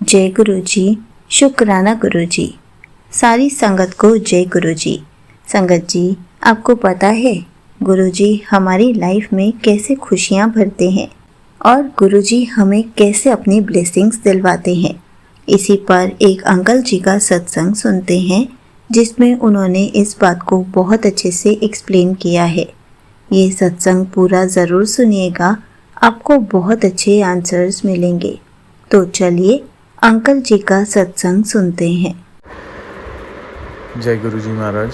जय गुरु जी। शुक्राना गुरु जी। सारी संगत को जय गुरु जी। संगत जी, आपको पता है गुरु जी हमारी लाइफ में कैसे खुशियाँ भरते हैं और गुरु जी हमें कैसे अपनी ब्लेसिंग्स दिलवाते हैं। इसी पर एक अंकल जी का सत्संग सुनते हैं जिसमें उन्होंने इस बात को बहुत अच्छे से एक्सप्लेन किया है। ये सत्संग पूरा ज़रूर सुनिएगा, आपको बहुत अच्छे आंसर्स मिलेंगे। तो चलिए अंकल जी का सत्संग सुनते हैं। जय गुरु जी महाराज।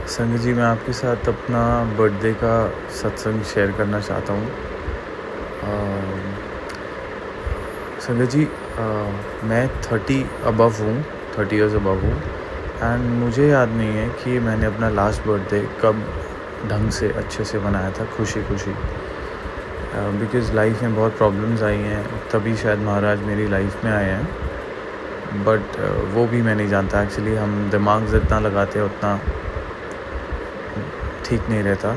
संगत जी, मैं आपके साथ अपना बर्थडे का सत्संग शेयर करना चाहता हूँ। संगत जी, मैं 30 अबव हूँ, 30 ईयर्स अबव हूँ एंड मुझे याद नहीं है कि मैंने अपना लास्ट बर्थडे कब ढंग से अच्छे से मनाया था, खुशी खुशी। बिकॉज़ लाइफ में बहुत प्रॉब्लम्स आई हैं, तभी शायद महाराज मेरी लाइफ में आए हैं। बट वो भी मैं नहीं जानता। एक्चुअली हम दिमाग जितना लगाते हैं उतना ठीक नहीं रहता।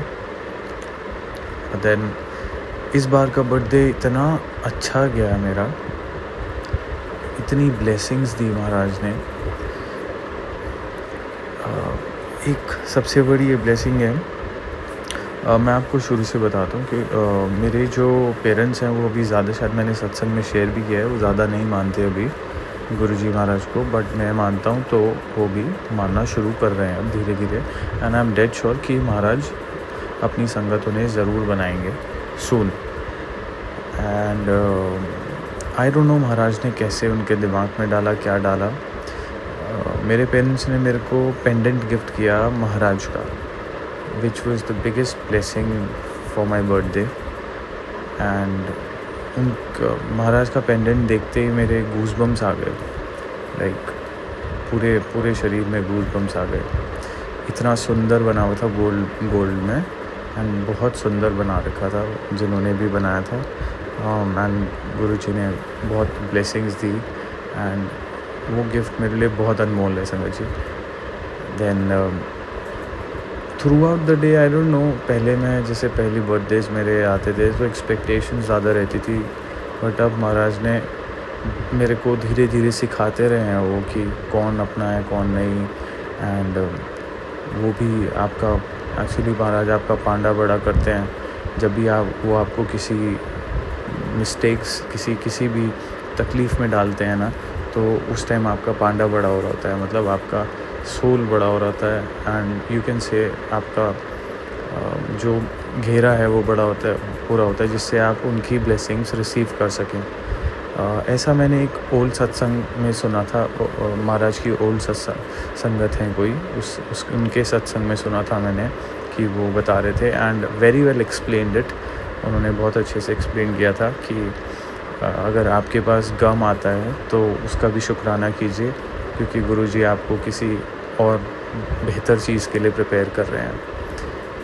देन इस बार का बर्थडे इतना अच्छा गया मेरा, इतनी ब्लेसिंग्स दी महाराज ने। एक सबसे बड़ी ये ब्लेसिंग है, मैं आपको शुरू से बताता हूँ कि मेरे जो पेरेंट्स हैं वो अभी ज़्यादा, शायद मैंने सत्संग में शेयर भी किया है, वो ज़्यादा नहीं मानते अभी गुरुजी महाराज को, बट मैं मानता हूँ। तो वो भी मानना शुरू कर रहे हैं अब धीरे धीरे। And I am dead sure कि महाराज अपनी संगत उन्हें ज़रूर बनाएंगे सून। एंड आई डोंट नो महाराज ने कैसे उनके दिमाग में डाला, क्या डाला। मेरे पेरेंट्स ने मेरे को पेंडेंट गिफ्ट किया महाराज का, which was the biggest blessing for my birthday. And उनका महाराज का पेंडेंट देखते ही मेरे गूज़बम्स आ गए, लाइक पूरे शरीर में गूज़बम्स आ गए। इतना सुंदर बना हुआ था गोल्ड में, एंड बहुत सुंदर बना रखा था जिन्होंने भी बनाया था। एंड गुरुजी ने बहुत ब्लेसिंग्स दी एंड वो गिफ्ट मेरे लिए बहुत अनमोल है संगत जी। Then throughout the day, I don't know, पहले मैं जैसे पहली बर्थडेज मेरे आते थे तो एक्सपेक्टेशन ज़्यादा रहती थी, बट अब महाराज ने मेरे को धीरे धीरे सिखाते रहे हैं वो कि कौन अपना है कौन नहीं। एंड वो भी आपका, एक्चुअली महाराज आपका पांडा बड़ा करते हैं जब भी वो आपको किसी मिस्टेक्स, किसी भी तकलीफ़ में डालते हैं ना, तो उस टाइम आपका पांडा बड़ा हो रहा होता है, मतलब आपका सोल बड़ा हो रहा है। एंड यू कैन से आपका जो घेरा है वो बड़ा होता है, पूरा होता है, जिससे आप उनकी ब्लेसिंग्स रिसीव कर सकें। ऐसा मैंने एक ओल्ड सत्संग में सुना था, महाराज की ओल्ड संगत हैं कोई, उनके सत्संग में सुना था मैंने कि वो बता रहे थे। And very well explained it, उन्होंने बहुत अच्छे से एक्सप्लेन किया था कि अगर आपके पास गम आता है तो उसका भी शुक्राना कीजिए, क्योंकि गुरुजी आपको किसी और बेहतर चीज़ के लिए प्रिपेयर कर रहे हैं।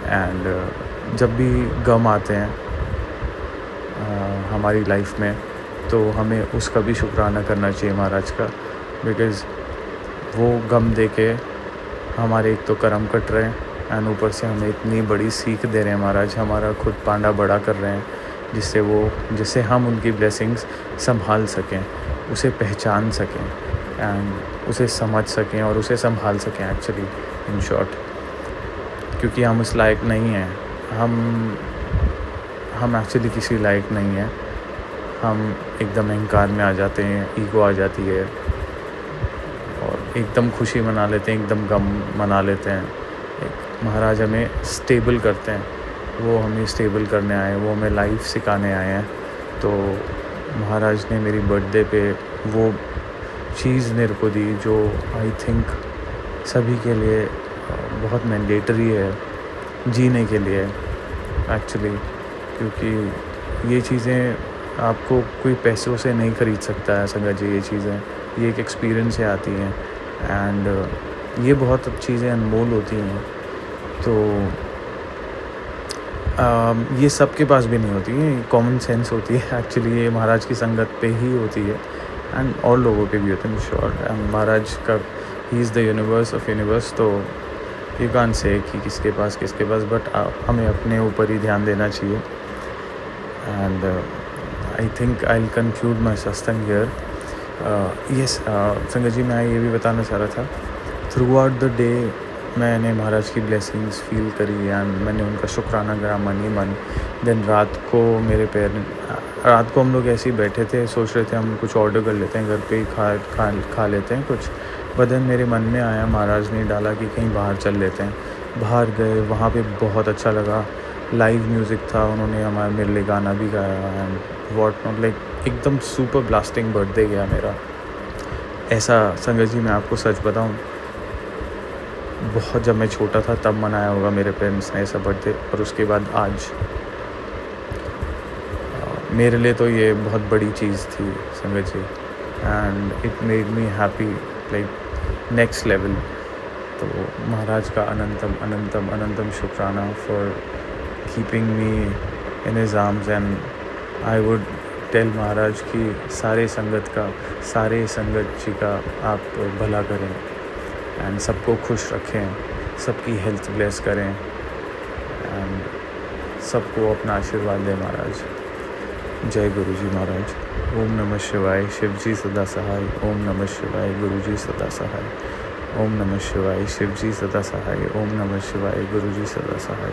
एंड जब भी गम आते हैं हमारी लाइफ में, तो हमें उसका भी शुक्राना करना चाहिए महाराज का, बिकॉज़ वो गम दे के हमारे एक तो कर्म कट रहे हैं एंड ऊपर से हमें इतनी बड़ी सीख दे रहे हैं महाराज, हमारा खुद पांडा बड़ा कर रहे हैं, जिससे हम उनकी ब्लेसिंग्स संभाल सकें, उसे पहचान सकें एंड उसे समझ सकें और उसे संभाल सकें, एक्चुअली इन शॉर्ट। क्योंकि हम उस लायक नहीं हैं, हम एक्चुअली किसी लायक नहीं हैं। हम एकदम अहंकार में आ जाते हैं, ईगो आ जाती है और एकदम खुशी मना लेते हैं, एकदम गम मना लेते हैं। एक महाराज हमें स्टेबल करते हैं, वो हमें स्टेबल करने आए, वो हमें लाइफ सिखाने आए हैं। तो महाराज ने मेरी बर्थडे पे वो चीज़ मेरे को दी जो आई थिंक सभी के लिए बहुत मैंडेटरी है जीने के लिए एक्चुअली, क्योंकि ये चीज़ें आपको कोई पैसों से नहीं ख़रीद सकता है संगत जी। ये चीज़ें, ये एक एक्सपीरियंस से आती हैं एंड ये बहुत चीज़ें अनमोल होती हैं। तो ये सबके पास भी नहीं होती है, कॉमन सेंस होती है एक्चुअली, ये महाराज की संगत पे ही होती है एंड और लोगों पे भी होते हैं शॉर्ट। एंड महाराज का, he is the universe of universe, तो यू कांट से कि किसके पास, बट हमें अपने ऊपर ही ध्यान देना चाहिए। And I think I will conclude माई सत्संग हियर। यस संगत जी, मैं ये भी बताना चाह रहा था, थ्रू आउट द डे मैंने महाराज की ब्लेसिंग्स फील करी एंड मैंने उनका शुक्राना करा मन ही मन। देन रात को हम लोग ऐसे ही बैठे थे, सोच रहे थे हम कुछ ऑर्डर कर लेते हैं, घर पे ही खा लेते हैं कुछ। बट देन मेरे मन में आया, महाराज ने डाला कि कहीं बाहर चल लेते हैं। बाहर गए, वहाँ पे बहुत अच्छा लगा, लाइव म्यूज़िक था, उन्होंने मेरे लिए गाना भी गाया एंड वॉट नॉट, लाइक एकदम सुपर ब्लास्टिंग बर्थडे गया मेरा। ऐसा संगत जी, मैं आपको सच बताऊं, बहुत जब मैं छोटा था तब मनाया होगा मेरे पेरेंट्स ने ऐसा बर्थडे, और उसके बाद आज मेरे लिए तो ये बहुत बड़ी चीज़ थी संगत जी, and it made me happy like next level. तो महाराज का अनंतम अनंतम अनंतम शुक्राना for keeping me in his arms, and I would tell महाराज की सारे संगत जी का आप भला करें एंड सबको खुश रखें, सबकी हेल्थ ब्लेस करें एंड सबको अपना आशीर्वाद दें महाराज। जय गुरु जी महाराज। ओम नमः शिवाय, शिव जी सदा सहाय। ओम नमः शिवाय, गुरु जी सदा सहाय। ओम नमः शिवाय, शिव जी सदा सहाय। ओम नमः शिवाय, गुरु जी सदा सहाय।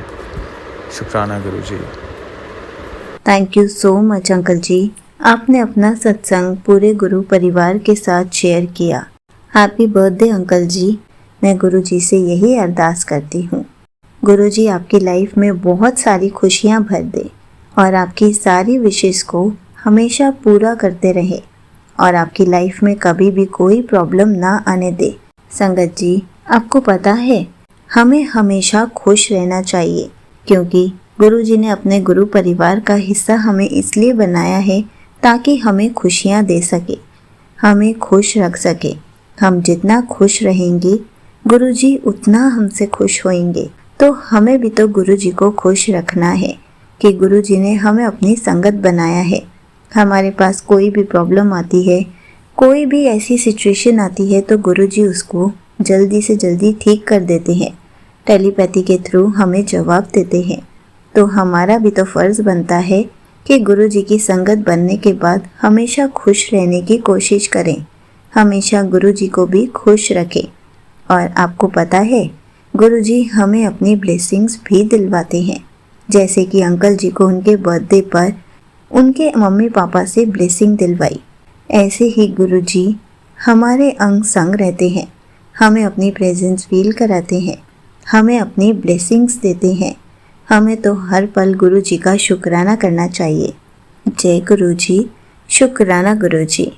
शुक्राना गुरु जी। Thank you so much uncle जी, आपने अपना सत्संग पूरे गुरु परिवार के साथ शेयर किया। हैप्पी बर्थडे अंकल जी। मैं गुरु जी से यही अरदास करती हूँ, गुरु जी आपकी लाइफ में बहुत सारी खुशियाँ भर दे और आपकी सारी विशेष को हमेशा पूरा करते रहे और आपकी लाइफ में कभी भी कोई प्रॉब्लम ना आने दे। संगत जी, आपको पता है, हमें हमेशा खुश रहना चाहिए, क्योंकि गुरु जी ने अपने गुरु परिवार का हिस्सा हमें इसलिए बनाया है ताकि हमें खुशियाँ दे सके, हमें खुश रख सके। हम जितना खुश रहेंगे, गुरु जी उतना हमसे खुश होंगे। तो हमें भी तो गुरु जी को खुश रखना है कि गुरु जी ने हमें अपनी संगत बनाया है। हमारे पास कोई भी प्रॉब्लम आती है, कोई भी ऐसी सिचुएशन आती है, तो गुरु जी उसको जल्दी से जल्दी ठीक कर देते हैं, टेलीपैथी के थ्रू हमें जवाब देते हैं। तो हमारा भी तो फ़र्ज़ बनता है कि गुरु जी की संगत बनने के बाद हमेशा खुश रहने की कोशिश करें, हमेशा गुरु जी को भी खुश रखें। और आपको पता है, गुरु जी हमें अपनी ब्लेसिंग्स भी दिलवाते हैं, जैसे कि अंकल जी को उनके बर्थडे पर उनके मम्मी पापा से ब्लेसिंग दिलवाई। ऐसे ही गुरु जी हमारे अंग संग रहते हैं, हमें अपनी प्रेजेंस फील कराते हैं, हमें अपनी ब्लेसिंग्स देते हैं। हमें तो हर पल गुरु जी का शुक्राना करना चाहिए। जय गुरु जी। शुक्राना गुरु जी।